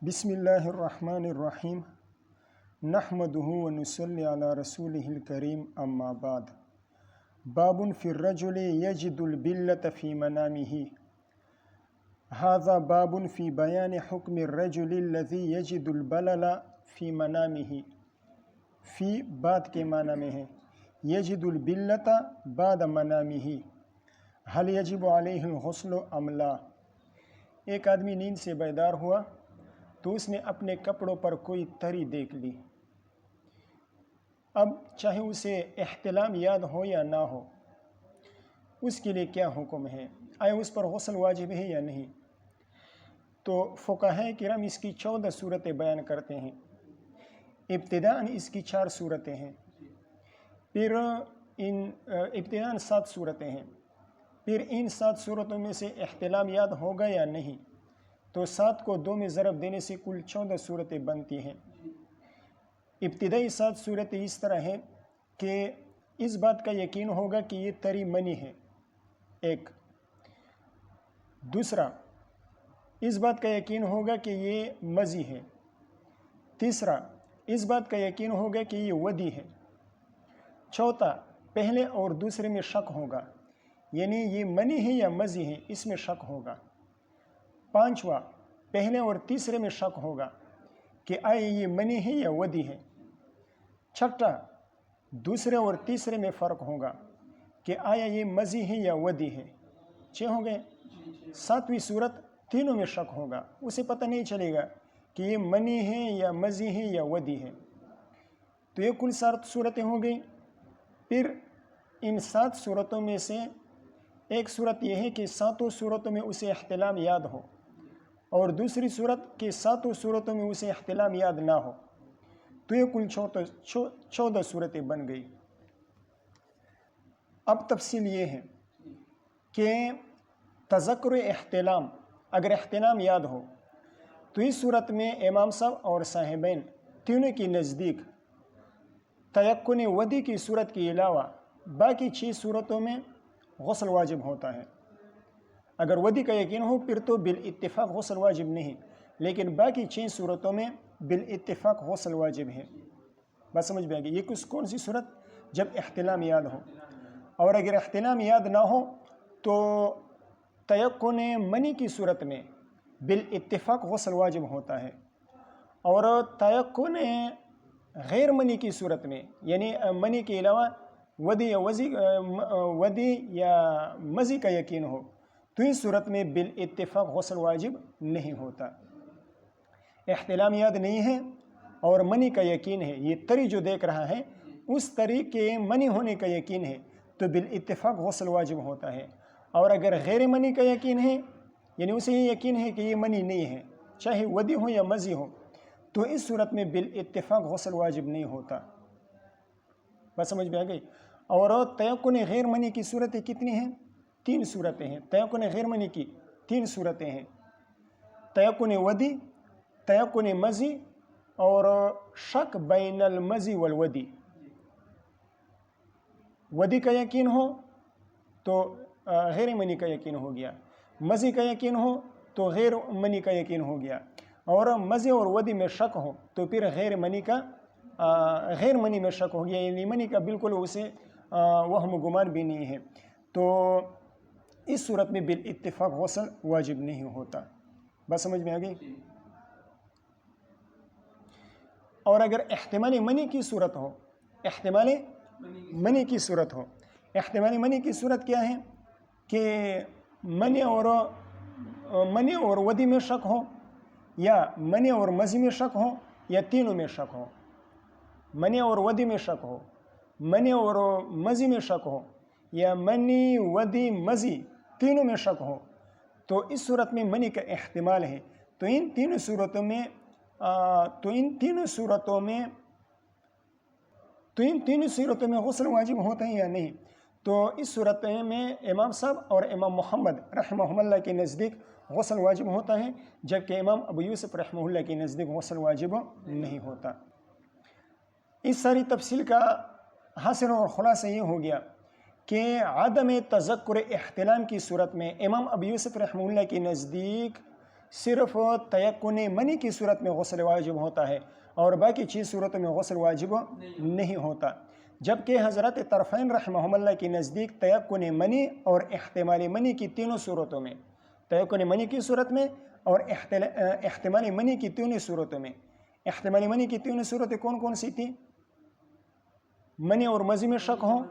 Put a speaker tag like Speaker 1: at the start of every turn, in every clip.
Speaker 1: بسم اللہ الرحمن الرحیم نحمدہ ونصلی علی رسولہ الکریم اما بعد باب فی الرجل یجد البلۃ فی منامہ ھذا باب فی بیان حکم الرجل الذی یجد البلل فی منامہ۔ فی بعد کے معنی میں ہے، یجد البلۃ بعد منامہ، هل یجب علیہ الغسل ام لا۔ ایک آدمی نیند سے بیدار ہوا تو اس نے اپنے کپڑوں پر کوئی تری دیکھ لی۔ اب چاہے اسے احتلام یاد ہو یا نہ ہو، اس کے لیے کیا حکم ہے؟ آیا اس پر غسل واجب ہے یا نہیں؟ تو فقہاء کرام اس کی 14 صورتیں بیان کرتے ہیں۔ ابتداءً اس کی 4 صورتیں ہیں، پھر ابتداءً 7 صورتیں ہیں، پھر ان 7 صورتوں میں سے احتلام یاد ہوگا یا نہیں، تو 7 کو 2 میں ضرب دینے سے کل 14 صورتیں بنتی ہیں۔ ابتدائی 7 صورتیں اس طرح ہیں کہ اس بات کا یقین ہوگا کہ یہ تری منی ہے، ایک۔ دوسرا، اس بات کا یقین ہوگا کہ یہ مزی ہے۔ تیسرا، اس بات کا یقین ہوگا کہ یہ ودی ہے۔ چوتھا، پہلے اور دوسرے میں شک ہوگا، یعنی یہ منی ہے یا مزی ہے، اس میں شک ہوگا۔ پانچواں، پہلے اور تیسرے میں شک ہوگا کہ آیا یہ منی ہے یا ودی ہے۔ چھٹا، دوسرے اور تیسرے میں فرق ہوگا کہ آیا یہ مزی ہے یا ودی ہے۔ 6 ہو گئے۔ 7ویں صورت، تینوں میں شک ہوگا، اسے پتہ نہیں چلے گا کہ یہ منی ہے یا مزی ہے یا ودی ہے۔ تو یہ کل 7 صورتیں ہو گئیں۔ پھر ان 7 صورتوں میں سے ایک صورت یہ ہے کہ 7 صورتوں میں اسے احتلام یاد ہو، اور دوسری صورت کہ 7 صورتوں میں اسے احتلام یاد نہ ہو، تو یہ کل 14 صورتیں بن گئی۔ اب تفصیل یہ ہے کہ تذکر احتلام، اگر احتلام یاد ہو تو اس صورت میں امام صاحب اور صاحبین تینوں کے نزدیک تیقن ودی کی صورت کے علاوہ باقی 6 صورتوں میں غسل واجب ہوتا ہے۔ اگر ودی کا یقین ہو پھر تو بالاتفاق غسل واجب نہیں، لیکن باقی 6 صورتوں میں بالاتفاق غسل واجب ہے۔ بات سمجھ میں آ گئی؟ یہ کون سی صورت؟ جب احتلام یاد ہو، اور اگر احتلام یاد نہ ہو تو تیقن منی کی صورت میں بالاتفاق غسل واجب ہوتا ہے، اور تیقن غیر منی کی صورت میں، یعنی منی کے علاوہ ودی یا مزی کا یقین ہو، تو اس صورت میں بالاتفاق غسل واجب نہیں ہوتا۔ احتلام یاد نہیں ہے اور منی کا یقین ہے، یہ تری جو دیکھ رہا ہے اس تری کے منی ہونے کا یقین ہے، تو بالاتفاق غسل واجب ہوتا ہے۔ اور اگر غیر منی کا یقین ہے، یعنی اسے یہ یقین ہے کہ یہ منی نہیں ہے، چاہے ودی ہو یا مزی ہو، تو اس صورت میں بالاتفاق غسل واجب نہیں ہوتا۔ بات سمجھ میں آ گئی؟ اور تیقن غیر منی کی صورتیں کتنی ہیں؟ 3 صورتیں ہیں۔ تیقن غیر منی کی 3 صورتیں ہیں: تیقن ودی، تیقن مزی، اور شک بین المزی والودی۔ ودی کا یقین ہو تو غیر منی کا یقین ہو گیا، مزی کا یقین ہو تو غیر منی کا یقین ہو گیا، اور مزی اور ودی میں شک ہو تو پھر غیر منی میں شک ہو گیا، یعنی منی کا بالکل اسے وہم گمان بھی نہیں ہے، تو اس صورت میں بالاتفاق غسل واجب نہیں ہوتا۔ بات سمجھ میں آ گئی؟ اور اگر احتمال منی کی صورت ہو، احتمال منی کی صورت ہو، احتمال منی کی صورت کیا ہے کہ منی اور ودی میں شک ہو، یا منی اور مزی میں شک ہو، یا تینوں میں شک ہو۔ منی اور ودی میں شک ہو، منی اور مزی میں شک ہو، یا منی ودی مزی تینوں میں شک ہو، تو اس صورت میں منی کا احتمال ہے، تو ان تینوں صورتوں میں غسل واجب ہوتا ہے یا نہیں؟ تو اس صورت میں امام صاحب اور امام محمد رحمہ اللہ کے نزدیک غسل واجب ہوتا ہے، جبکہ امام ابو یوسف رحمہ اللہ کے نزدیک غسل واجب نہیں ہوتا۔ اس ساری تفصیل کا حاصل اور خلاصہ یہ ہو گیا کہ عدم تذکر احتلام کی صورت میں امام ابو یوسف رحمہ اللہ کے نزدیک صرف تیقن منی کی صورت میں غسل واجب ہوتا ہے اور باقی چیز صورتوں میں غسل واجب نہیں ہوتا، جبکہ حضرت طرفین رحمہم اللہ کے نزدیک تیقن منی اور احتمال منی کی تینوں صورتوں میں، تیقن منی کی صورت میں اور احتمال منی کی تینوں صورتوں میں، احتمال منی کی تینوں صورتیں کون کون سی تھیں؟ منی اور مزی میں شک ہوں،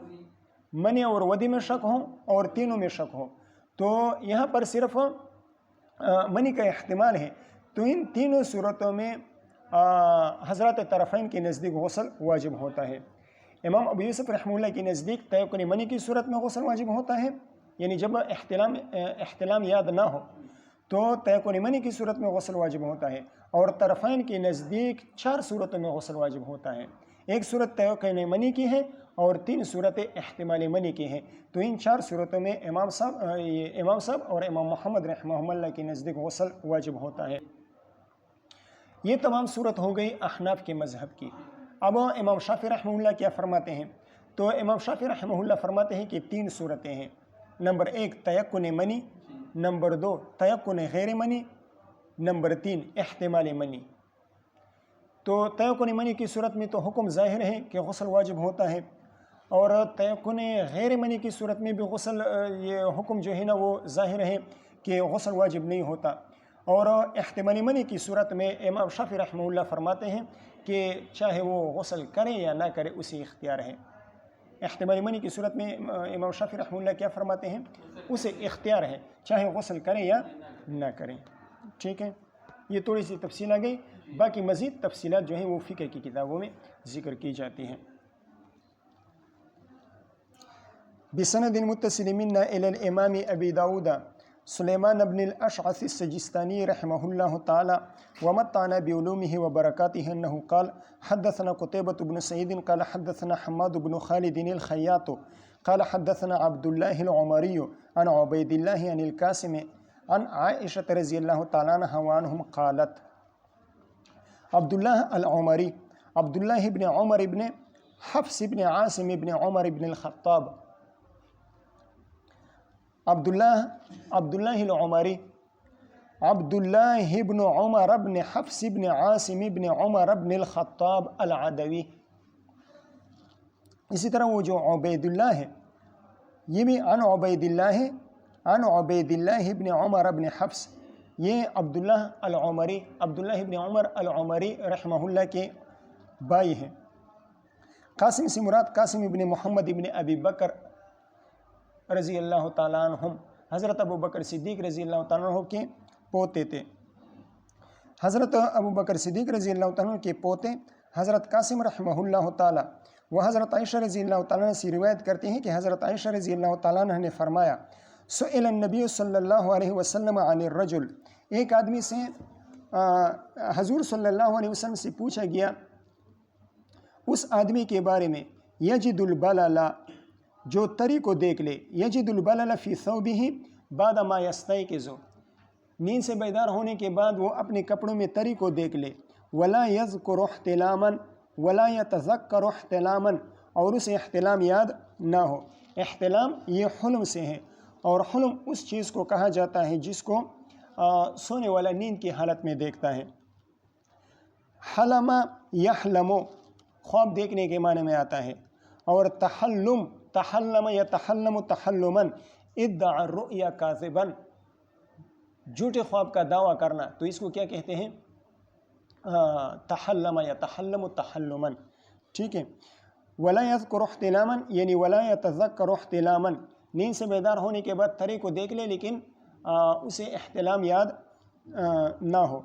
Speaker 1: منی اور ودی میں شک ہوں اور تینوں میں شک ہوں، تو یہاں پر صرف منی کا احتمال ہے، تو ان تینوں صورتوں میں حضرت طرفین کے نزدیک غسل واجب ہوتا ہے۔ امام ابو یوسف رحمہ اللہ کے نزدیک تیقن منی کی صورت میں غسل واجب ہوتا ہے، یعنی جب احتلام یاد نہ ہو تو تیقن منی کی صورت میں غسل واجب ہوتا ہے، اور طرفین کے نزدیک 4 صورتوں میں غسل واجب ہوتا ہے، ایک صورت تیقن منی کی ہے اور 3 صورتیں احتمال منی کی ہیں، تو ان 4 صورتوں میں امام صاحب اور امام محمد رحمہ اللہ کے نزدیک غسل واجب ہوتا ہے۔ یہ تمام صورت ہو گئی احناف کے مذہب کی۔ اب امام شافعی رحمہ اللہ کیا فرماتے ہیں؟ تو امام شافعی رحمہ اللہ فرماتے ہیں کہ 3 صورتیں ہیں، نمبر 1 تیقن منی، نمبر 2 تیقن غیر منی، نمبر 3 احتمال منی۔ تو تیقن منی کی صورت میں تو حکم ظاہر ہے کہ غسل واجب ہوتا ہے، اور تیقن غیر منی کی صورت میں بھی غسل یہ حکم جو ہے نا وہ ظاہر ہے کہ غسل واجب نہیں ہوتا، اور احتمال منی کی صورت میں امام شافعی رحمہ اللہ فرماتے ہیں کہ چاہے وہ غسل کرے یا نہ کرے اسی اختیار ہے۔ احتمال منی کی صورت میں امام شافعی رحمہ اللہ کیا فرماتے ہیں؟ اسے اختیار ہے، چاہے غسل کرے یا نہ کرے۔ ٹھیک ہے، یہ تھوڑی سی تفصیل آ گئی، باقی مزید تفصیلات جو ہیں وہ فقہ کی کتابوں میں ذکر کی جاتی ہیں۔ بسند متصل منا الى الامام ابی داود سلیمان بن الاشعث السجستانی رحمہ اللہ تعالی ومتعنا بعلومه وبرکاته انه قال حدثنا قتيبة بن سعيد قال حدثنا حماد بن خالد الخياط قال حدثنا عبد الله العمري عن عبيد الله عن القاسم عن عائشة رضی اللہ تعالی عنہ وعنهم قالت۔ عبداللہ العمری، عبداللہ بن عمر بن حفص بن عاصم بن عمر بن الخطاب، عبداللہ العمری، عبداللہ بن عمر بن حفص بن عاصم بن عمر بن الخطاب العدوی۔ اسی طرح وہ جو عبید اللہ ہے یہ بھی عن عبید اللہ بن عمر بن حفص، یہ عبداللہ العمری، عبداللہ بن عمر العمری رحمہ اللہ کے بھائی ہیں۔ قاسم سے مراد قاسم بن محمد بن ابی بکر رضی اللہ تعالیٰ عنہم، حضرت ابو بکر صدیق رضی اللہ تعالیٰ عنہ کے پوتے تھے۔ حضرت ابو بکر صدیق رضی اللہ تعالیٰ عنہ کے پوتے حضرت قاسم رحمہ اللہ تعالیٰ وہ حضرت عائشہ رضی اللہ تعالیٰ عنہ سے روایت کرتے ہیں کہ حضرت عائشہ رضی اللہ تعالیٰ عنہ نے فرمایا سئل النبی صلی اللہ علیہ وسلم عن الرجل، ایک آدمی سے حضور صلی اللہ علیہ وسلم سے پوچھا گیا اس آدمی کے بارے میں یجد البلل، جو تری کو دیکھ لے، یجد البلل فی ثوبہ بعد ما یستیقظ، نیند سے بیدار ہونے کے بعد وہ اپنے کپڑوں میں تری کو دیکھ لے، ولا یذکر احتلاما ولا یتذکر احتلاما، اور اسے احتلام یاد نہ ہو۔ احتلام یہ حلم سے ہے، اور حلم اس چیز کو کہا جاتا ہے جس کو سونے والا نیند کی حالت میں دیکھتا ہے۔ حلم یحلم خواب دیکھنے کے معنی میں آتا ہے، اور تحلم تحلم یتحلم تحلما ادعى الرؤیا کاذبا، جھوٹے خواب کا دعویٰ کرنا، تو اس کو کیا کہتے ہیں؟ تحلم یتحلم تحلما۔ ٹھیک ہے، ولا یذکر احتلاما یعنی ولا یتذکر احتلاما، نیند سے بیدار ہونے کے بعد تری کو دیکھ لے لیکن اسے احتلام یاد نہ ہو۔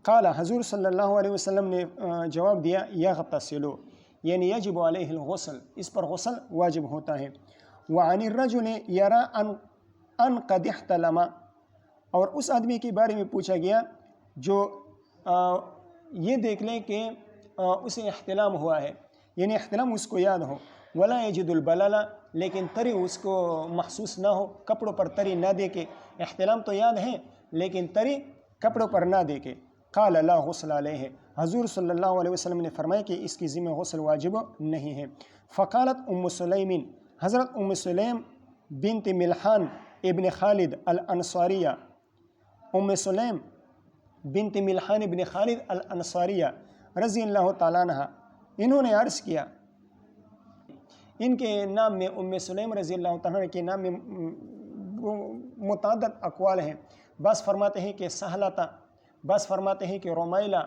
Speaker 1: قال، حضور صلی اللہ علیہ وسلم نے جواب دیا یغتسل یعنی یجب علیہ الغسل، اس پر غسل واجب ہوتا ہے۔ وعن الرجل یرا ان قد احتلم، اور اس آدمی کے بارے میں پوچھا گیا جو یہ دیکھ لے کہ اسے احتلام ہوا ہے، یعنی احتلام اس کو یاد ہو، ولا یجد البلل لیکن تری اس کو محسوس نہ ہو، کپڑوں پر تری نہ دیکھے، احتلام تو یاد ہے لیکن تری کپڑوں پر نہ دیکھے۔ قال لا غسل علیہ، حضور صلی اللہ علیہ وسلم نے فرمایا کہ اس کی ذمہ غسل واجب نہیں ہے۔ فقالت ام سلیم، حضرت ام سلیم بنت ملحان ابن خالد الانصاریہ، ام سلیم بنت ملحان بن خالد الانصاریہ رضی اللہ تعالیٰ عنہ، انہوں نے عرض کیا، ان کے نام میں ام سلیم رضی اللہ تعالیٰ عنہ کے نام میں متعدد اقوال ہیں۔ بعض فرماتے ہیں کہ سہلتا، بعض فرماتے ہیں کہ رمیلہ،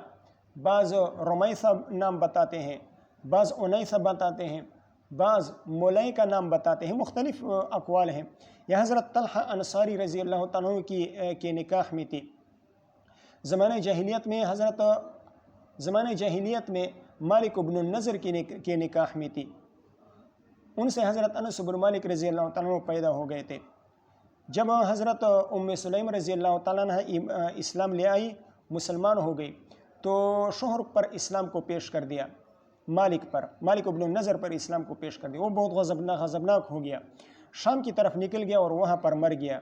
Speaker 1: بعض رمیثہ نام بتاتے ہیں، بعض انیثہ بتاتے ہیں، بعض مولی کا نام بتاتے ہیں، مختلف اقوال ہیں۔ یہ حضرت طلحہ انصاری رضی اللہ تعالیٰ عنہ کے نکاح میں تھی۔ زمانہ جاہلیت میں مالک بن النضر کے نکاح میں تھی۔ ان سے حضرت انس بن مالک رضی اللہ تعالیٰ عنہ پیدا ہو گئے تھے۔ جب حضرت ام سلیم رضی اللہ تعالیٰ عنہ اسلام لے آئی، مسلمان ہو گئی، تو شوہر پر اسلام کو پیش کر دیا، مالک بن النضر پر اسلام کو پیش کر دیا۔ وہ بہت غضبناک ہو گیا، شام کی طرف نکل گیا اور وہاں پر مر گیا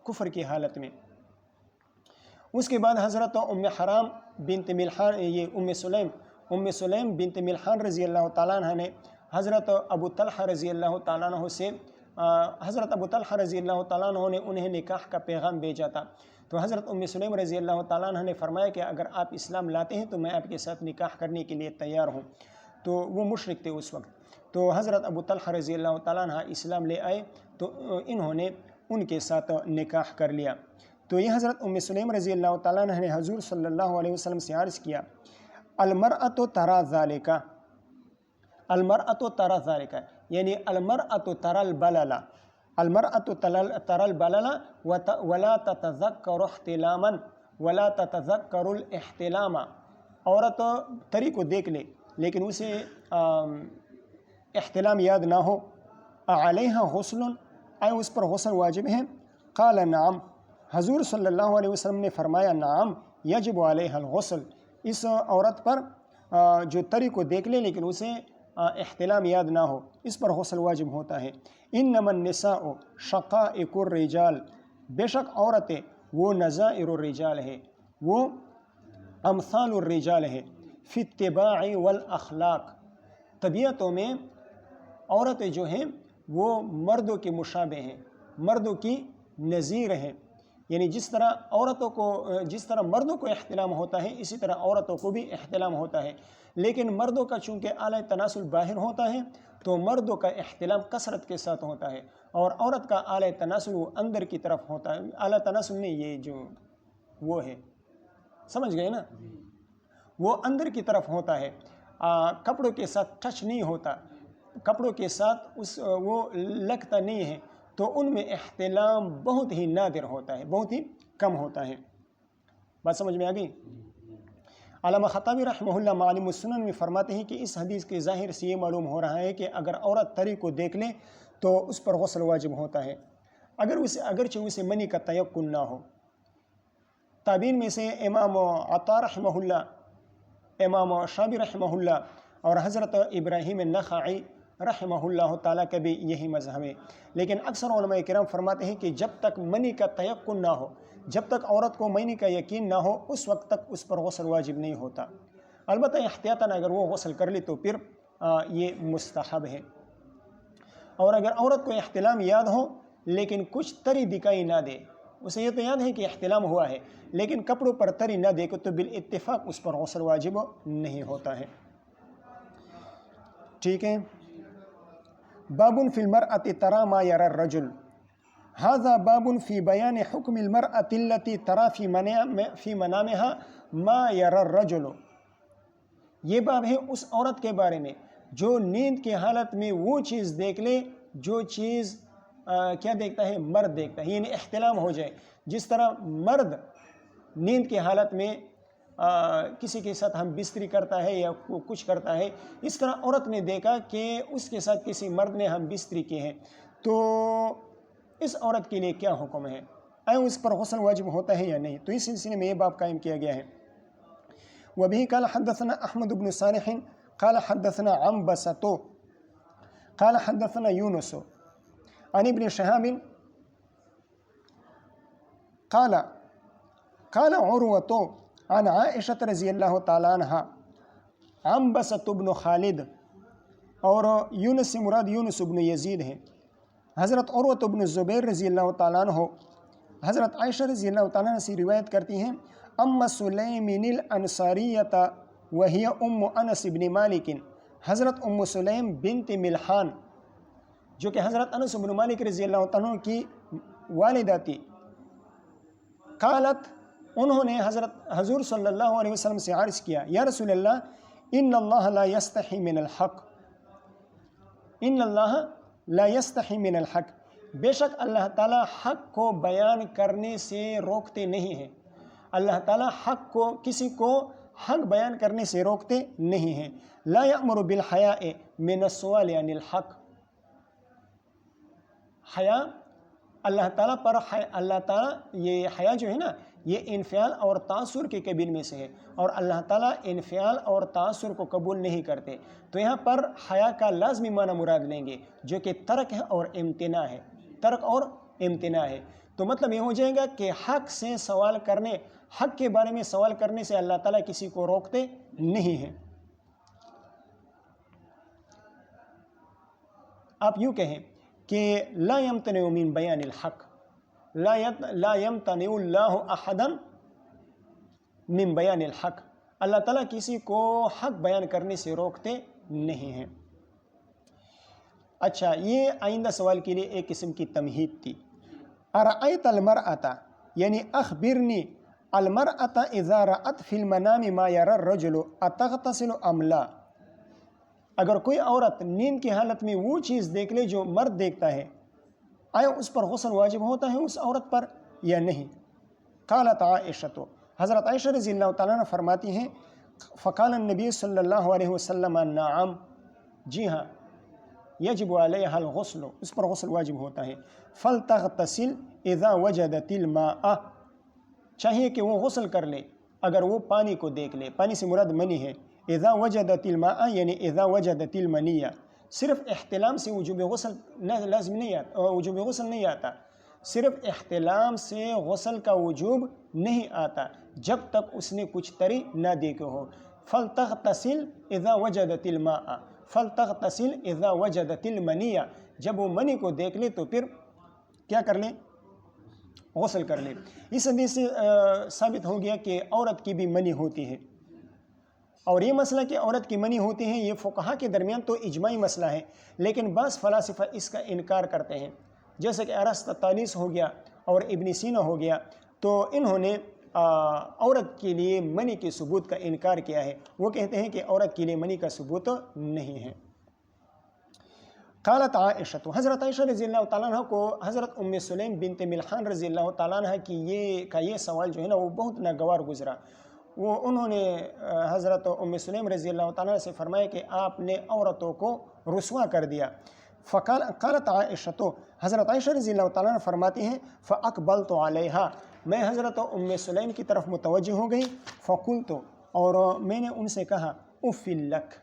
Speaker 1: کفر کی حالت میں۔ اس کے بعد حضرت ام حرام بنت ملحان، یہ ام سلیم بنت ملحان رضی اللہ تعالیٰ عنہ نے حضرت ابو طلحہ رضی اللہ تعالیٰ عنہ سے حضرت ابو طلحہ رضی اللہ تعالیٰ عنہ نے انہیں نکاح کا پیغام بھیجا تھا۔ تو حضرت ام سلیم رضی اللہ تعالیٰ عنہ نے فرمایا کہ اگر آپ اسلام لاتے ہیں تو میں آپ کے ساتھ نکاح کرنے کے لیے تیار ہوں۔ تو وہ مشرک تھے اس وقت۔ تو حضرت ابو طلحہ رضی اللہ تعالیٰ عنہ اسلام لے آئے تو انہوں نے ان کے ساتھ نکاح کر لیا۔ تو یہ حضرت ام سلیم رضی اللہ تعالیٰ عنہ نے حضور صلی اللہ علیہ وسلم سے عرض کیا، المرأۃ تری ذالک، المرأۃ تری ذالک، یعنی المرأۃ تری البلل، المرأۃ تری البلل ولا تتذکر احتلاما ولا تتذکر الاحتلام، عورت تری کو دیکھ لے لیکن اسے احتلام یاد نہ ہو، علیہا غسل، آیا اس پر غسل واجب ہے؟ قال نعم، حضور صلی اللہ علیہ وسلم نے فرمایا نعم یجب علیہ الغسل، اس عورت پر جو تری کو دیکھ لے لیکن اسے احتلام یاد نہ ہو، اس پر غسل واجب ہوتا ہے۔ انما النساء شقائق الرجال، بے شک عورتیں وہ نظائر الرجال ہے، وہ امثال الرجال ہے، فی الطباع والاخلاق، طبیعتوں میں عورتیں جو ہیں وہ مردوں کے مشابہ ہیں، مردوں کی نظیر ہیں، یعنی جس طرح مردوں کو احتلام ہوتا ہے اسی طرح عورتوں کو بھی احتلام ہوتا ہے، لیکن مردوں کا چونکہ اعلیٰ تناسل باہر ہوتا ہے تو مردوں کا احتلام کثرت کے ساتھ ہوتا ہے، اور عورت کا اعلیٰ تناسل وہ اندر کی طرف ہوتا ہے۔ اعلیٰ تناسل نہیں، یہ جو وہ ہے، سمجھ گئے نا، وہ اندر کی طرف ہوتا ہے، کپڑوں کے ساتھ ٹچ نہیں ہوتا، کپڑوں کے ساتھ وہ لگتا نہیں ہے، تو ان میں احتلام بہت ہی نادر ہوتا ہے، بہت ہی کم ہوتا ہے۔ بات سمجھ میں آ گئی؟ علامہ خطابی رحمہ اللہ معالم السنن میں فرماتے ہیں کہ اس حدیث کے ظاہر سے یہ معلوم ہو رہا ہے کہ اگر عورت تری کو دیکھ لے تو اس پر غسل واجب ہوتا ہے، اگرچہ اسے منی کا تیقن نہ ہو۔ تابعین میں سے امام عطا رحمہ اللہ، امام شابی رحمہ اللہ اور حضرت ابراہیم النخعی رحمہ اللہ تعالیٰ کا بھی یہی مذہب ہے، لیکن اکثر علماء کرام فرماتے ہیں کہ جب تک منی کا تیقن نہ ہو، جب تک عورت کو منی کا یقین نہ ہو، اس وقت تک اس پر غسل واجب نہیں ہوتا۔ البتہ احتیاطاً اگر وہ غسل کر لی تو پھر یہ مستحب ہے۔ اور اگر عورت کو احتلام یاد ہو لیکن کچھ تری دکھائی نہ دے، اسے یہ تو یاد ہے کہ احتلام ہوا ہے لیکن کپڑوں پر تری نہ دیکھو تو بالاتفاق اس پر غسل واجب نہیں ہوتا ہے۔ ٹھیک ہے۔ باب فی المرأة ترى ما يرى الرجل، هذا باب في بیان حکم المرأة التي ترى في منامها ما يرى الرجل، یہ باب ہے اس عورت کے بارے میں جو نیند کی حالت میں وہ چیز دیکھ لے جو چیز کیا دیکھتا ہے؟ مرد دیکھتا ہے، یعنی احتلام ہو جائے۔ جس طرح مرد نیند کی حالت میں کسی کے ساتھ ہم بستری کرتا ہے یا کچھ کرتا ہے، اس طرح عورت نے دیکھا کہ اس کے ساتھ کسی مرد نے ہم بستری کی ہے، تو اس عورت کے لیے کیا حکم ہے؟ آیا اس پر غسل واجب ہوتا ہے یا نہیں؟ تو اس سلسلے میں یہ باب قائم کیا گیا ہے۔ وبه قال حدثنا احمد بن صالح قال حدثنا عنبسة قال حدثنا يونس عن ابن شهاب قال عروة عن عائشة رضی اللہ تعالیٰ عنہ، عنبسة بن خالد، اور یونس سے مراد یونس بن یزید ہے، حضرت عروة بن زبیر رضی اللہ تعالیٰ عنہ حضرت عائشہ رضی اللہ تعالیٰ عنہ سے روایت کرتی ہیں، ام سلیم الانصاریۃ وہی ام انس بن مالک، حضرت ام سلیم بنت ملحان جو کہ حضرت انس بن مالک رضی اللہ عنہ کی والدہ تھی، قالت انہوں نے حضور صلی اللہ علیہ وسلم سے عرض کیا، یا رسول اللہ ان اللہ لا یستحی من الحق، ان اللہ لا یستحی من الحق، بے شک اللہ تعالیٰ حق کو بیان کرنے سے روکتے نہیں ہیں، اللہ تعالیٰ حق کو کسی کو حق بیان کرنے سے روکتے نہیں ہیں، لا یأمر بالحیاء من السؤال عن الحق، حیا اللہ تعالیٰ پر اللہ تعالیٰ یہ حیا جو ہے نا یہ انفعال اور تاثر کے قبیل میں سے ہے، اور اللہ تعالیٰ انفعال اور تاثر کو قبول نہیں کرتے، تو یہاں پر حیا کا لازمی معنی مراد لیں گے جو کہ ترک ہے اور امتناع ہے، ترک اور امتناع ہے، تو مطلب یہ ہو جائے گا کہ حق سے سوال کرنے، حق کے بارے میں سوال کرنے سے اللہ تعالیٰ کسی کو روکتے نہیں ہیں۔ آپ یوں کہیں کہ لا یمتنع من بیان الحق، لا یمتنع اللہ احدا من بیان الحق، اللہ تعالیٰ کسی کو حق بیان کرنے سے روکتے نہیں ہیں۔ اچھا، یہ آئندہ سوال کے لیے ایک قسم کی تمہید تھی۔ ارأیت المرأة یعنی اخبرنی المرأة اذا رأت فی المنام ما یری الرجل اتغتسل ام لا، اگر کوئی عورت نیند کی حالت میں وہ چیز دیکھ لے جو مرد دیکھتا ہے، آیا اس پر غسل واجب ہوتا ہے اس عورت پر یا نہیں؟ قالت عائشہ، حضرت عائشہ رضی اللہ تعالیٰ عنہ فرماتی ہیں، فقال النبی صلی اللہ علیہ وسلم نعم، جی ہاں، یجب علیہا الغسل، اس پر غسل واجب ہوتا ہے، فلتغتسل اذا وجدت الماء، چاہیے کہ وہ غسل کر لے اگر وہ پانی کو دیکھ لے، پانی سے مراد منی ہے، اذا وجدت الماء یعنی اذا وجدت المنیہ، صرف احتلام سے وجوب غسل لازم نہیں آتا، وجوب غسل نہیں آتا، صرف احتلام سے غسل کا وجوب نہیں آتا جب تک اس نے کچھ تری نہ دیکھے ہو۔ فلتغتسل اذا وجدت الماء، فلتغتسل اذا وجدت المنیہ، جب وہ منی کو دیکھ لے تو پھر کیا کر لے؟ غسل کر لے۔ اس حدیث سے ثابت ہو گیا کہ عورت کی بھی منی ہوتی ہے، اور یہ مسئلہ کہ عورت کی منی ہوتی ہے یہ فقہا کے درمیان تو اجماعی مسئلہ ہے، لیکن بعض فلاسفہ اس کا انکار کرتے ہیں، جیسے کہ ارسطاطالیس ہو گیا اور ابن سینا ہو گیا، تو انہوں نے عورت کے لیے منی کے ثبوت کا انکار کیا ہے، وہ کہتے ہیں کہ عورت کے لیے منی کا ثبوت نہیں ہے۔ قالت عائشہ، حضرت عائشہ رضی اللہ تعالیٰ عنہ کو حضرت ام سلیم بنت ملحان رضی اللہ تعالیٰ عنہ کی یہ سوال جو ہے نا وہ بہت ناگوار گزرا، انہوں نے حضرت ام سلیم رضی اللہ تعالیٰ عنہ سے فرمایا کہ آپ نے عورتوں کو رسوا کر دیا۔ قالت عائشہ، تو حضرت عائشہ رضی اللہ تعالیٰ عنہ فرماتی ہیں، فاقبلت علیہا، میں حضرت ام سلیم کی طرف متوجہ ہو گئی، فقلت، اور میں نے ان سے کہا، اف لک،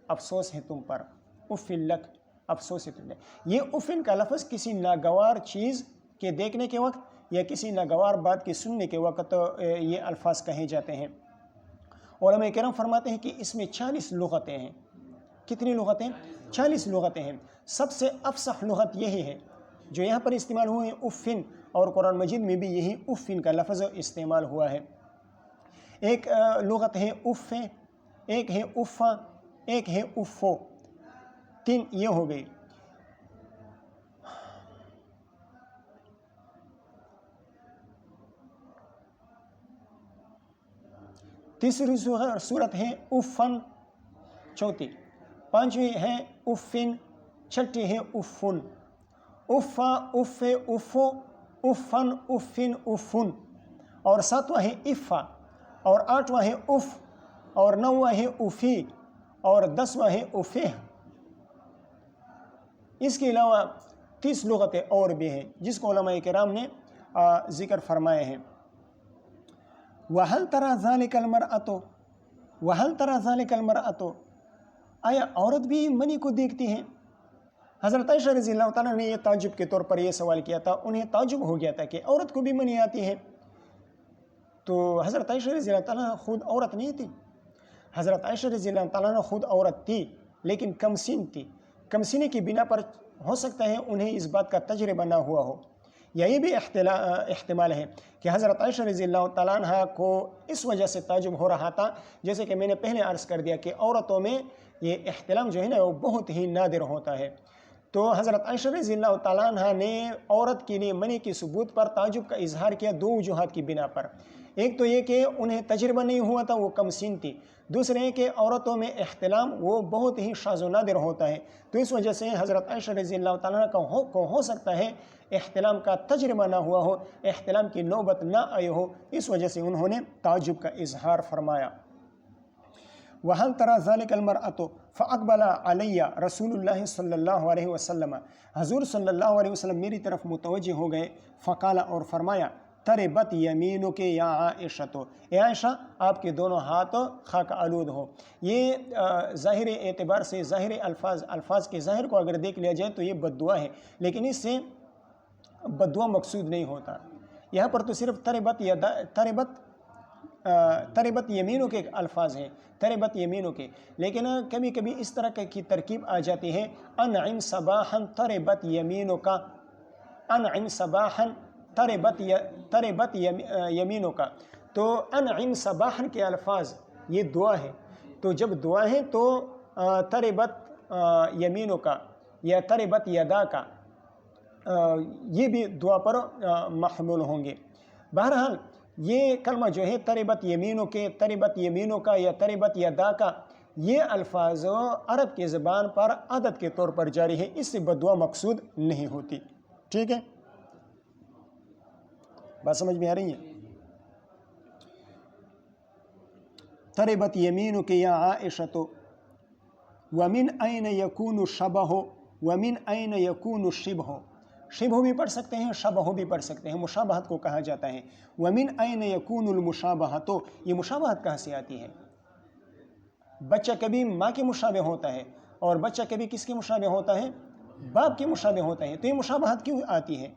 Speaker 1: افسوس ہے تم پر، اف لک، افسوس ہے تم نے۔ یہ افن کا لفظ کسی ناگوار چیز کے دیکھنے کے وقت یا کسی ناگوار بات کے سننے کے وقت یہ الفاظ کہے جاتے ہیں۔ علماء کرام فرماتے ہیں کہ اس میں 40 لغتیں ہیں۔ کتنی لغتیں؟ 40 لغتیں ہیں۔ سب سے افصح لغت یہی ہے جو یہاں پر استعمال ہوئے ہیں، افن، اور قرآن مجید میں بھی یہی افن کا لفظ استعمال ہوا ہے۔ ایک لغت ہے اف، ایک ہے افا، ایک ہے افو، 3 یہ ہو گئی۔ تیسری صورت ہے افن، چوتھی، 5ویں ہے افن، چھٹی ہے افن، افا، اف، افو، افن، افن، افن، اور 7واں ہے افا، اور 8واں ہے اف، اور 9واں ہے افی، اور 10واں ہے افہ۔ اس کے علاوہ 30 لغتیں اور بھی ہیں جس کو علماء کرام نے ذکر فرمائے ہیں۔ وَهَلْ تَرَى ذَلِكَ الْمَرْأَةُ، وَهَلْ تَرَى ذَلِكَ الْمَرْأَةُ، آیا عورت بھی منی کو دیکھتی ہیں؟ حضرت عائشہ رضی اللہ تعالیٰ نے یہ تعجب کے طور پر یہ سوال کیا تھا، انہیں تعجب ہو گیا تھا کہ عورت کو بھی منی آتی ہے۔ تو حضرت عائشہ رضی اللہ تعالیٰ خود عورت نہیں تھی، حضرت عائشہ رضی اللہ تعالیٰ خود عورت تھی لیکن کم سن تھی، کم سینے کی بنا پر ہو سکتا ہے انہیں اس بات کا تجربہ نہ ہوا ہو، یا یہ بھی احتمال ہے کہ حضرت عائشہ رضی اللہ تعالیٰ عنہ کو اس وجہ سے تعجب ہو رہا تھا، جیسے کہ میں نے پہلے عرض کر دیا کہ عورتوں میں یہ احتلام جو ہے نا وہ بہت ہی نادر ہوتا ہے۔ تو حضرت عائشہ رضی اللہ تعالیٰ عنہ نے عورت کے لیے منی کی ثبوت پر تعجب کا اظہار کیا 2 وجوہات کی بنا پر۔ ایک تو یہ کہ انہیں تجربہ نہیں ہوا تھا، وہ کم سن تھی۔ دوسرے یہ کہ عورتوں میں احتلام وہ بہت ہی شاذ و نادر ہوتا ہے، تو اس وجہ سے حضرت عائشہ رضی اللہ تعالیٰ عنہ کو ہو سکتا ہے احتلام کا تجربہ نہ ہوا ہو، احتلام کی نوبت نہ آئی ہو، اس وجہ سے انہوں نے تعجب کا اظہار فرمایا۔ وَهَلْ تَرَى ذَلِكَ الْمَرْأَةُ فَأَقْبَلَ عَلَيَّ رسول اللہ صلی اللہ علیہ وسلم، حضور صلی اللہ علیہ وسلم میری طرف متوجہ ہو گئے، فقال اور فرمایا تربت یمینک یا عائشہ، اے عائشہ آپ کے دونوں ہاتھ خاک آلود ہو۔ یہ ظاہر اعتبار سے ظاہر الفاظ کے ظاہر کو اگر دیکھ لیا جائے تو یہ بد دعا ہے، لیکن اس سے بد دعا مقصود نہیں ہوتا۔ یہاں پر تو صرف تربت یمینوں کے الفاظ ہیں، تربت یمینوں کے، لیکن کبھی کبھی اس طرح کی ترکیب آ جاتی ہے انعم صباحا تربت یمینوں کا، انعم صباحا تربت یمینوں کا، تو انعم صباحا کے الفاظ یہ دعا ہے، تو جب دعا ہے تو تربت یمینوں کا یا تربت یدا کا یہ بھی دعا پر محمول ہوں گے۔ بہرحال یہ کلمہ جو ہے تربت یمینوں کا یا تربت یدا کا، یہ الفاظ عرب کی زبان پر عادت کے طور پر جاری ہے، اس سے بد دعا مقصود نہیں ہوتی۔ ٹھیک ہے، بات سمجھ میں آ رہی ہے؟ تربت یمینک یا عائشۃ ومن این یکون شبہ ومن این یکون شبہ، شبہ بھی پڑھ سکتے ہیں، شبہ بھی پڑھ سکتے ہیں، مشابہت کو کہا جاتا ہے۔ ومن این یکون المشابہۃ، یہ مشابہت کہاں سے آتی ہے؟ بچہ کبھی ماں کے مشابہ ہوتا ہے اور بچہ کبھی کس کے مشابہ ہوتا ہے؟ باپ کے مشابہ ہوتا ہے، تو یہ مشابہت کیوں آتی ہے؟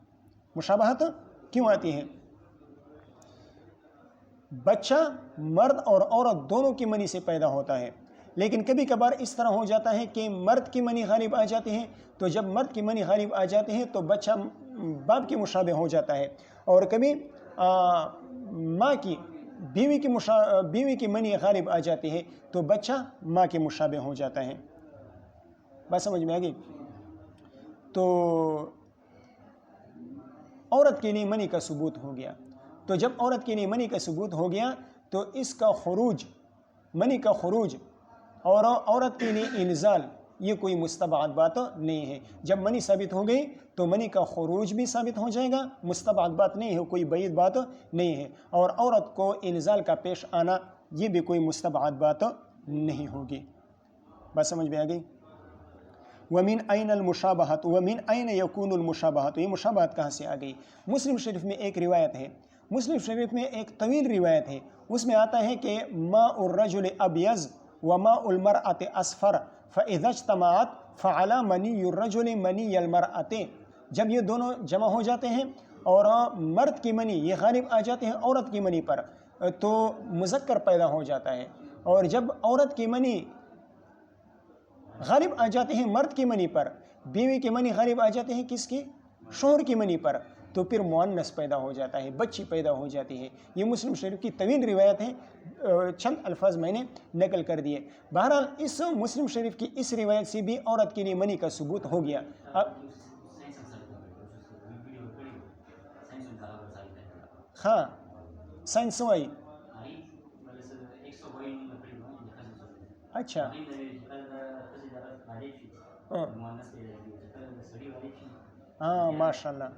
Speaker 1: مشابہت کیوں آتی ہے؟ بچہ مرد اور عورت دونوں کی منی سے پیدا ہوتا ہے، لیکن کبھی کبھار اس طرح ہو جاتا ہے کہ مرد کی منی غالب آ جاتی ہے، تو جب مرد کی منی غالب آ جاتی ہے تو بچہ باپ کے مشابہ ہو جاتا ہے، اور کبھی ماں کی بیوی کی منی غالب آ جاتی ہے تو بچہ ماں کے مشابہ ہو جاتا ہے۔ بات سمجھ میں آ گئی؟ تو عورت کے لیے منی کا ثبوت ہو گیا، تو جب عورت کے لیے منی کا ثبوت ہو گیا تو اس کا خروج، منی کا خروج اور عورت کے لیے انزال یہ کوئی مستبعد بات نہیں ہے۔ جب منی ثابت ہو گئی تو منی کا خروج بھی ثابت ہو جائے گا، مستبعد بات نہیں ہے، کوئی بعید بات نہیں ہے، اور عورت کو انزال کا پیش آنا یہ بھی کوئی مستبعد بات نہیں ہوگی۔ بات سمجھ میں آ گئی؟ وَمِنْ أَيْنَ الْمُشَابَهَةُ وَمِنْ أَيْنَ يَكُونُ الْمُشَابَهَةُ، یہ مشابہت کہاں سے آ گئی؟ مسلم شریف میں ایک روایت ہے، مسلم شریف میں ایک طویل روایت ہے، اس میں آتا ہے کہ ماء الرجل ابیض وماء المرأة اصفر فاذا اجتمعت فعلى منی الرجل منی المرأة، جب یہ دونوں جمع ہو جاتے ہیں اور مرد کی منی یہ غالب آ جاتے ہیں عورت کی منی پر تو مذکر پیدا ہو جاتا ہے، اور جب عورت کی منی غالب آ جاتے ہیں مرد کی منی پر، بیوی کی منی غالب آ جاتے ہیں کس کی؟ شوہر کی منی پر، تو پھر مؤنث پیدا ہو جاتا ہے، بچی پیدا ہو جاتی ہے۔ یہ مسلم شریف کی طویل روایت ہے، چند الفاظ میں نے نقل کر دیے۔ بہرحال اس مسلم شریف کی اس روایت سے بھی عورت کے لیے منی کا ثبوت ہو گیا۔ ہاں سائنس وائی، اچھا ہاں ماشاء اللہ،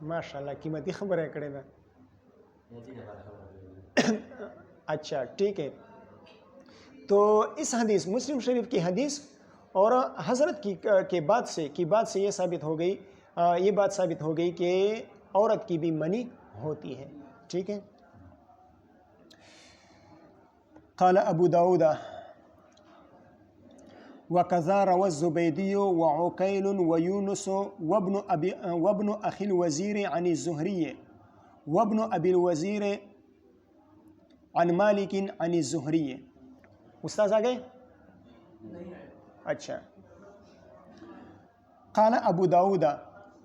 Speaker 1: ماشاء اللہ قیمتی خبر ہے کڑے میں۔ اچھا ٹھیک ہے، تو اس حدیث مسلم شریف کی حدیث اور حضرت کی بات سے یہ ثابت ہو گئی، یہ بات ثابت ہو گئی کہ عورت کی بھی منی ہوتی ہے۔ ٹھیک ہے، قال ابو داود وكذا روى الزبيدي وعقيل ويونس وابن أخي الوزير عن الزهري وابن أبي الوزير عن مالك عن الزهري. استاذ آگئے؟ اچھا. قال ابو داود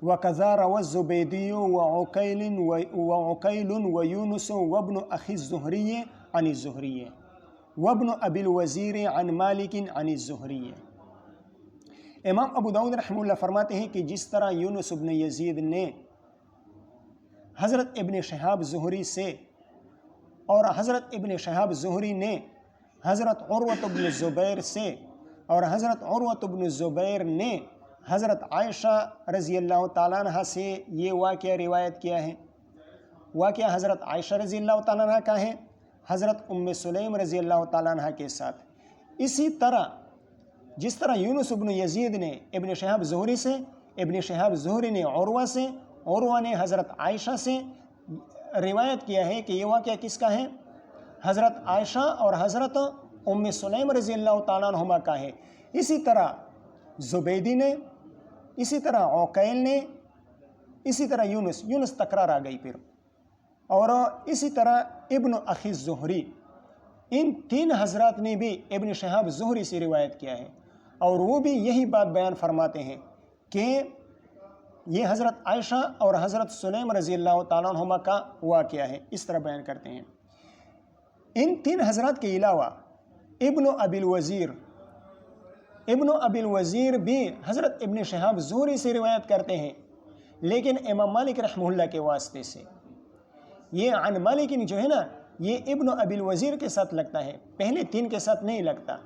Speaker 1: وكذا روى الزبيدي وعقيل ويونس وابن أخي الزهري عن الزهري وابن ابی الوزیر عن مالک عن الزہری. امام ابو داؤد رحمہ اللہ فرماتے ہیں کہ جس طرح یونس بن یزید نے حضرت ابن شہاب زہری سے اور حضرت ابن شہاب زہری نے حضرت عروۃ بن زبیر سے اور حضرت عروۃ بن زبیر نے حضرت عائشہ رضی اللہ تعالیٰ عنہ سے یہ واقعہ روایت کیا ہے. واقعہ حضرت عائشہ رضی اللہ تعالیٰ عنہ کا ہے حضرت ام سلیم رضی اللہ تعالیٰ عنہ کے ساتھ. اسی طرح جس طرح یونس بن یزید نے ابن شہاب زہری سے، ابن شہاب زہری نے عروہ سے، عروہ نے حضرت عائشہ سے روایت کیا ہے کہ یہ واقعہ کس کا ہے؟ حضرت عائشہ اور حضرت ام سلیم رضی اللہ تعالیٰ عنہما کا ہے. اسی طرح زبیدی نے، اسی طرح عقیل نے، اسی طرح یونس تکرار آ گئی پھر، اور اسی طرح ابن اخی الزہری. ان تین حضرات نے بھی ابن شہاب زہری سے روایت کیا ہے، اور وہ بھی یہی بات بیان فرماتے ہیں کہ یہ حضرت عائشہ اور حضرت سلیم رضی اللہ تعالیٰ عنہما کا واقعہ ہے. اس طرح بیان کرتے ہیں. ان تین حضرات کے علاوہ ابن ابی الوزیر بھی حضرت ابن شہاب زہری سے روایت کرتے ہیں، لیکن امام مالک رحمہ اللہ کے واسطے سے. یہ عن مالک جو ہے نا، یہ ابن ابی الوزیر کے ساتھ لگتا ہے، پہلے تین کے ساتھ نہیں لگتا.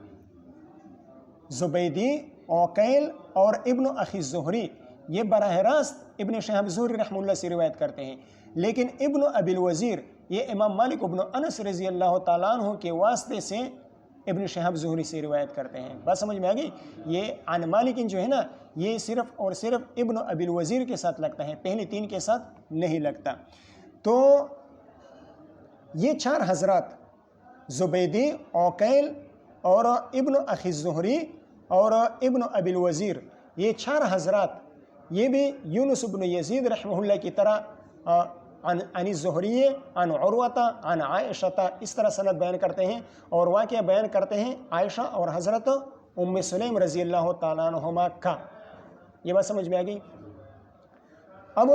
Speaker 1: زبیدی، عقیل اور ابن اخی الزہری یہ براہ راست ابن شہاب زہری رحمہ اللہ سے روایت کرتے ہیں، لیکن ابن ابی الوزیر یہ امام مالک ابن انس رضی اللہ تعالیٰ عنہ کے واسطے سے ابن شہاب زہری سے روایت کرتے ہیں. بات سمجھ میں آ گئی؟ یہ عن مالک جو ہے نا، یہ صرف اور صرف ابن ابی الوزیر کے ساتھ لگتا ہے، پہلے تین کے ساتھ نہیں لگتا. تو یہ چار حضرات زبیدی، عقیل اور ابن اخی الزہری اور ابن ابی الوزیر، یہ چار حضرات یہ بھی یونس بن یزید رحمہ اللہ کی طرح عن الزہری عن عروۃ عن عائشہ اس طرح سند بیان کرتے ہیں اور واقعہ بیان کرتے ہیں عائشہ اور حضرت ام سلیم رضی اللہ تعالیٰ عنہما کا. یہ بات سمجھ میں آ گئی؟ اب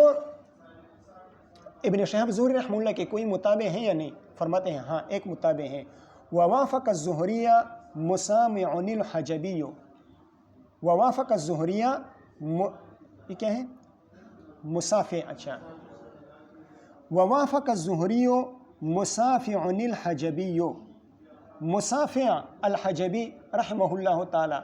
Speaker 1: ابن شہاب زہری رحمہ اللہ کے کوئی متابع ہیں یا نہیں؟ فرماتے ہیں ہاں، ایک متابع ہیں. ووافق الزہری مسامع الحجبی. ووافق الزہری یہ کیا ہے؟ مسافع. اچھا. ووافق الزہری مسافع الحجبی. مسافع الحجبی رحمہ اللہ تعالی،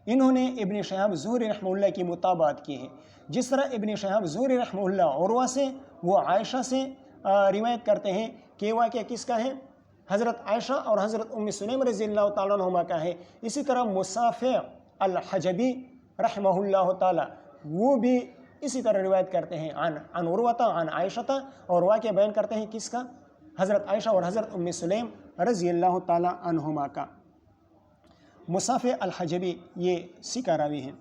Speaker 1: انہوں نے ابن شہاب زہری رحمہ اللہ کی مطابعت کی ہے. جس طرح ابن شہاب زہری رحمہ اللہ عروہ سے، وہ عائشہ سے روایت کرتے ہیں کہ واقعہ کس کا ہے؟ حضرت عائشہ اور حضرت ام سلیم رضی اللہ تعالیٰ عنہما کا ہے. اسی طرح مسافع الحجبی رحمہ اللہ تعالی وہ بھی اسی طرح روایت کرتے ہیں عن عروۃ عن عائشہ، اور واقعہ بیان کرتے ہیں کس کا؟ حضرت عائشہ اور حضرت ام سلیم رضی اللہ تعالیٰ عنہما کا. مسافع الحجبی یہ سکہ راوی ہیں.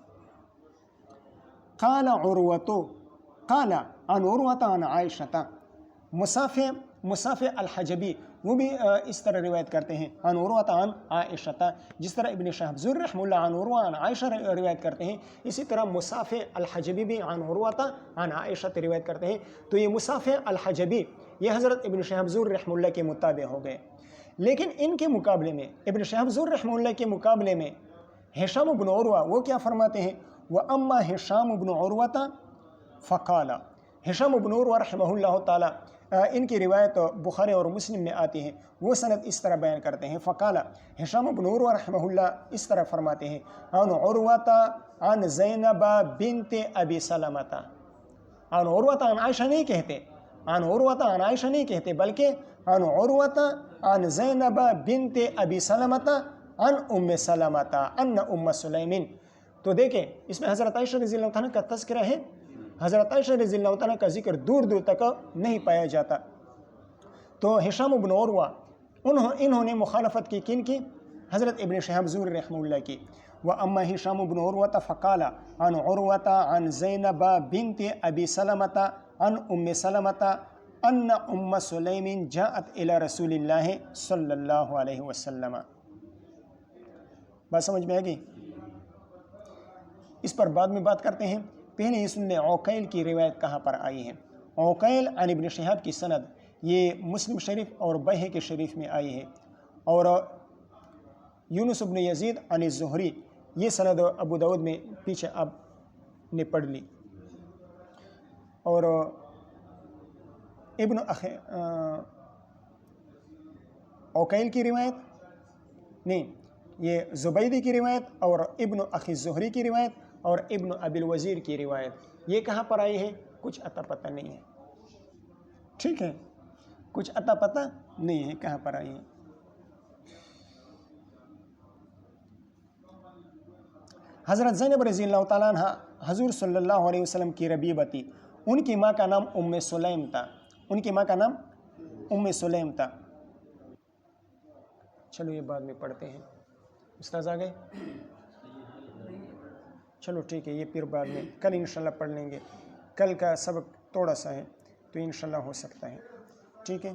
Speaker 1: قال عروۃ قال عن عروۃ عن عائشہ. مسافع الحجبی وہ بھی اس طرح روایت کرتے ہیں عن عروۃ عن عائشہ. جس طرح ابن شہاب زہری رحمہ اللہ عن عروہ عن عائشہ روایت کرتے ہیں، اسی طرح مسافع الحجبی بھی عن عروۃ عن عائشہ روایت کرتے ہیں. تو یہ مسافع الحجبی یہ حضرت ابن شہاب زہری رحمہ اللہ کے متابع ہو گئے. لیکن ان کے مقابلے میں، ابن شہاب زہری رحمہ اللہ کے مقابلے میں ہشام بن عروہ وہ کیا فرماتے ہیں؟ وَأَمَّا هِشَامُ بْنُ عُرْوَةَ فَقَالَ. ہشام بن عروہ رحمہ اللہ تعالی ان کی روایت بخاری اور مسلم میں آتی ہے. وہ سند اس طرح بیان کرتے ہیں. فقال ہشام بن عروہ رحمہ اللہ اس طرح فرماتے ہیں عن عروۃ عن زینب بنت ابی سلمۃ. عن عروۃ عن عائشہ نہیں کہتے، عن عروۃ عن عائشہ نہیں کہتے، بلکہ عن عروۃ عن زینب بنت ابی سلمۃ عن ام سلمۃ ان ام سلیم. تو دیکھیں اس میں حضرت عائشہ رضی اللہ عنہ کا تذکرہ ہے. حضرت عائشہ رضی اللہ عنہ کا ذکر دور دور تک نہیں پایا جاتا. تو ہشام بن عروہ انہوں نے مخالفت کی کن کی؟ حضرت ابن شہاب زہری رحمہ اللہ کی. وأما هشام بن عروة فقال عن عروة عن زينب بنت أبي سلمة عن أم سلمة أن أم سليم جاءت إلى رسول الله صلی اللہ علیہ وسلم. بات سمجھ میں آ گئی؟ اس پر بعد میں بات کرتے ہیں. پہلے یہ سن لیں عقیل کی روایت کہاں پر آئی ہے. عقیل عن ابن شہاب کی سند یہ مسلم شریف اور بیہقی شریف میں آئی ہے، اور یونس بن یزید عن الزہری یہ سند ابو داؤد میں پیچھے آپ نے پڑھ لی. اور ابن عقیل کی روایت نہیں، یہ زبیدی کی روایت اور ابن اخی الزہری کی روایت اور ابن ابی الوزیر کی روایت یہ کہاں پر آئی ہے کچھ اتا پتہ نہیں ہے. ٹھیک ہے، کچھ اتا پتہ نہیں ہے کہاں پر آئی ہے. حضرت زینب رضی اللہ تعالیٰ عنہ حضور صلی اللہ علیہ وسلم کی ربیبہ تھی. ان کی ماں کا نام ام سلیم تھا. ان کی ماں کا نام ام سلیم تھا. چلو یہ بعد میں پڑھتے ہیں. استاذ آ گئے؟ چلو ٹھیک ہے، یہ پھر بعد میں کل انشاءاللہ پڑھ لیں گے. کل کا سبق تھوڑا سا ہے تو انشاءاللہ ہو سکتا ہے. ٹھیک ہے.